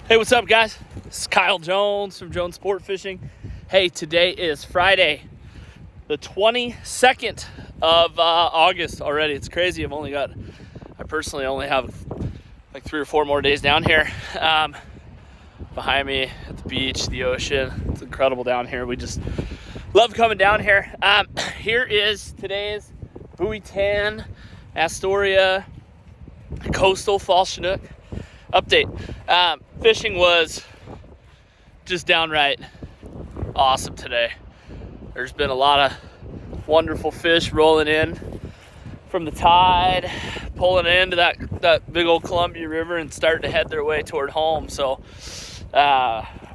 Hey, what's up, guys? This is Kyle Jones from Jones Sport Fishing. Hey, today is Friday, the 22nd of August already. It's crazy. I personally only have like 3 or 4 more days down here. Behind me at the beach, the ocean. It's incredible down here. We just love coming down here. Here is today's Buoy 10 Astoria coastal fall Chinook update. Fishing was just downright awesome today. There's been a lot of wonderful fish rolling in from the tide, pulling into that big old Columbia River and starting to head their way toward home. So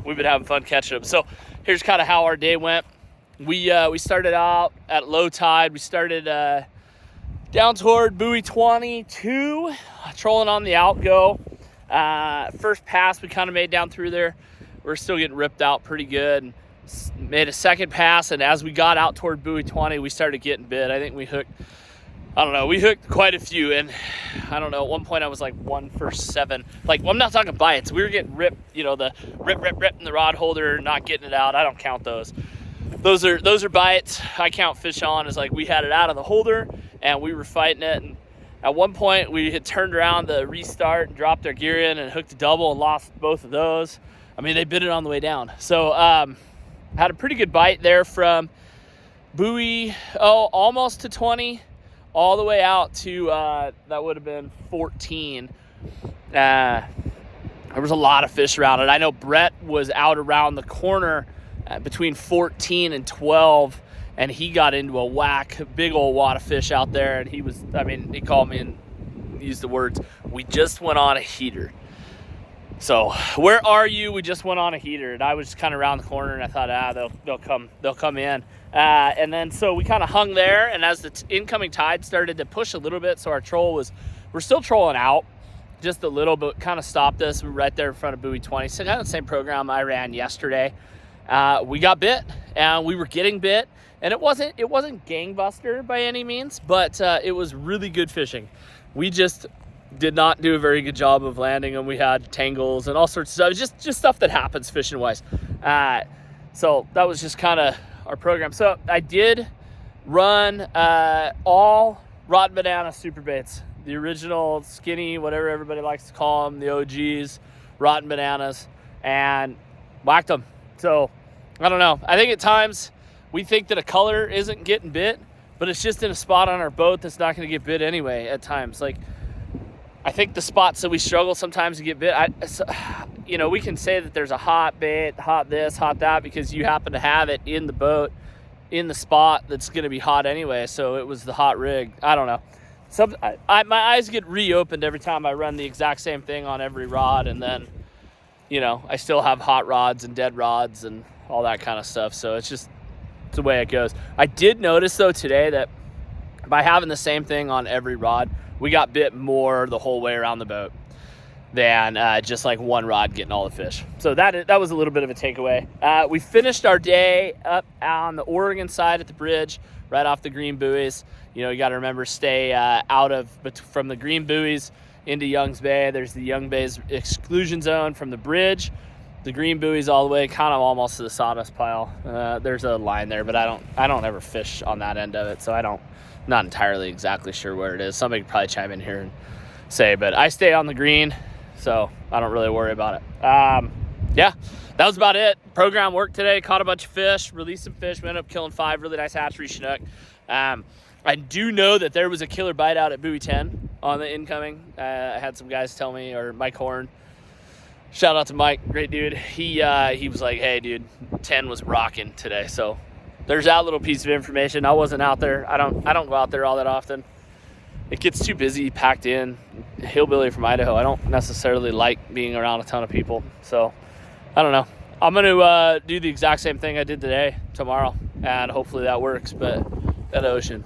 we've been having fun catching them. So here's kind of how our day went. We started out at low tide. We started down toward Buoy 22, trolling on the outgo. First pass we kind of made down through there. We're still getting ripped out pretty good. And made a second pass, and as we got out toward Buoy 20, we started getting bit. I think we hooked quite a few, and I don't know, at one point I was like 1 for 7. Like, I'm not talking bites. We were getting ripped, the rip in the rod holder, not getting it out. I don't count those. Those are bites. I count fish on as like we had it out of the holder and we were fighting it. And at one point we had turned around to restart and dropped our gear in and hooked a double and lost both of those. I mean, they bit it on the way down. So had a pretty good bite there from Buoy, almost to 20, all the way out to that would have been 14. There was a lot of fish around it. I know Brett was out around the corner between 14 and 12, and he got into a big old wad of fish out there, and he called me and used the words, "We just went on a heater." So, where are you? We just went on a heater, and I was kind of around the corner, and I thought, they'll come in. And then so we kind of hung there, and as the incoming tide started to push a little bit, so we're still trolling out just a little, but kind of stopped us. We were right there in front of Buoy 20. So kind of the same program I ran yesterday. We got bit, and we were getting bit, and it wasn't gangbuster by any means, but it was really good fishing. We just did not do a very good job of landing them. We had tangles and all sorts of stuff. Just stuff that happens fishing wise. So that was just kind of our program. So I did run all rod banana super baits, the original skinny, whatever everybody likes to call them, the OGs, rotten bananas, and whacked them. So I don't know. I think at times we think that a color isn't getting bit, but it's just in a spot on our boat that's not going to get bit anyway at times. Like, I think the spots that we struggle sometimes to get bit, we can say that there's a hot bait, hot this, hot that, because you happen to have it in the boat, in the spot that's going to be hot anyway. So it was the hot rig. I don't know. My eyes get reopened every time I run the exact same thing on every rod, and then, I still have hot rods and dead rods and all that kind of stuff. So it's the way it goes. I did notice, though, today that by having the same thing on every rod, we got bit more the whole way around the boat than just like one rod getting all the fish. So that was a little bit of a takeaway. We finished our day up on the Oregon side at the bridge, right off the green buoys. You got to remember, stay from the green buoys into Young's Bay. There's the Young Bay's exclusion zone from the bridge. The green buoys all the way, kind of almost to the sawdust pile. There's a line there, but I don't ever fish on that end of it, so not entirely exactly sure where it is. Somebody could probably chime in here and say, but I stay on the green, so I don't really worry about it. Yeah, that was about it. Program worked today, caught a bunch of fish, released some fish. We ended up killing 5 really nice hatchery Chinook. I do know that there was a killer bite out at Buoy 10 on the incoming. I had some guys tell me, or Mike Horn, shout out to Mike, great dude. He was like, "Hey, dude, 10 was rocking today." So there's that little piece of information. I wasn't out there. I don't go out there all that often. It gets too busy, packed in. Hillbilly from Idaho. I don't necessarily like being around a ton of people. So I don't know. I'm going to do the exact same thing I did tomorrow, and hopefully that works. But that ocean,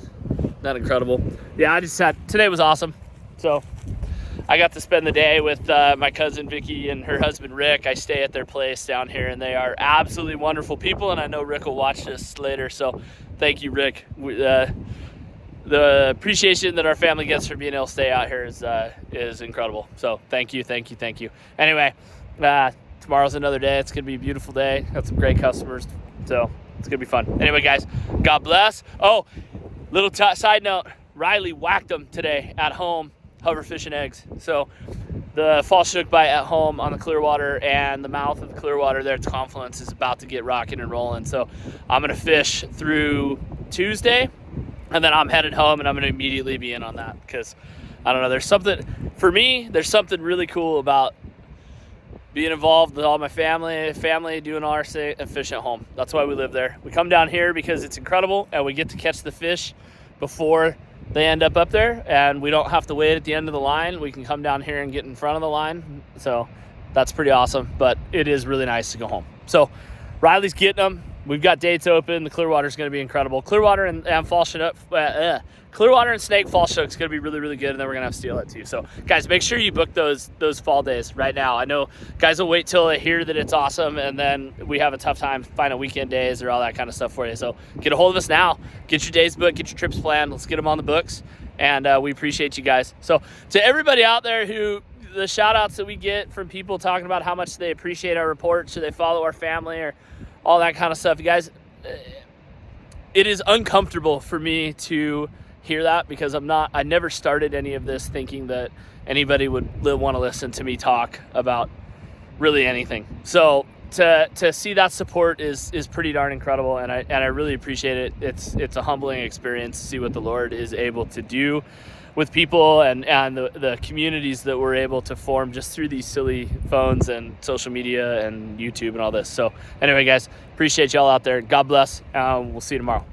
that incredible. Yeah, today was awesome. So I got to spend the day with my cousin Vicky and her husband Rick. I stay at their place down here, and they are absolutely wonderful people, and I know Rick will watch this later, so thank you, Rick. The appreciation that our family gets for being able to stay out here is incredible. So thank you. Anyway, Tomorrow's another day. It's going to be a beautiful day. Got some great customers. So it's going to be fun. Anyway, guys, God bless. Oh, little side note. Riley whacked them today at home, hover fishing eggs. So the fall Chinook bite at home on the Clearwater, and the mouth of the Clearwater there at the confluence is about to get rocking and rolling. So I'm going to fish through Tuesday, and then I'm headed home, and I'm going to immediately be in on that because, I don't know, there's something really cool about being involved with all my family doing all our thing and fishing at home. That's why we live there. We come down here because it's incredible, and we get to catch the fish before they end up there, and we don't have to wait at the end of the line. We can come down here and get in front of the line. So that's pretty awesome, but it is really nice to go home. So Riley's getting them. We've got dates open. The Clearwater is going to be incredible. Clearwater and fall Chinook, Clearwater and Snake fall Chinook is going to be really, really good, and then we're going to have Steelhead too. So guys, make sure you book those fall days right now. I know guys will wait till they hear that it's awesome, and then we have a tough time finding weekend days or all that kind of stuff for you. So get a hold of us now. Get your days booked. Get your trips planned. Let's get them on the books, and we appreciate you guys. So to everybody out there who, the shout outs that we get from people talking about how much they appreciate our reports or they follow our family or all that kind of stuff, you guys, it is uncomfortable for me to hear that because I never started any of this thinking that anybody would want to listen to me talk about really anything. So to see that support is pretty darn incredible, and I really appreciate it. It's a humbling experience to see what the Lord is able to do with people and the communities that we're able to form just through these silly phones and social media and YouTube and all this. So anyway, guys, appreciate y'all out there. God bless. We'll see you tomorrow.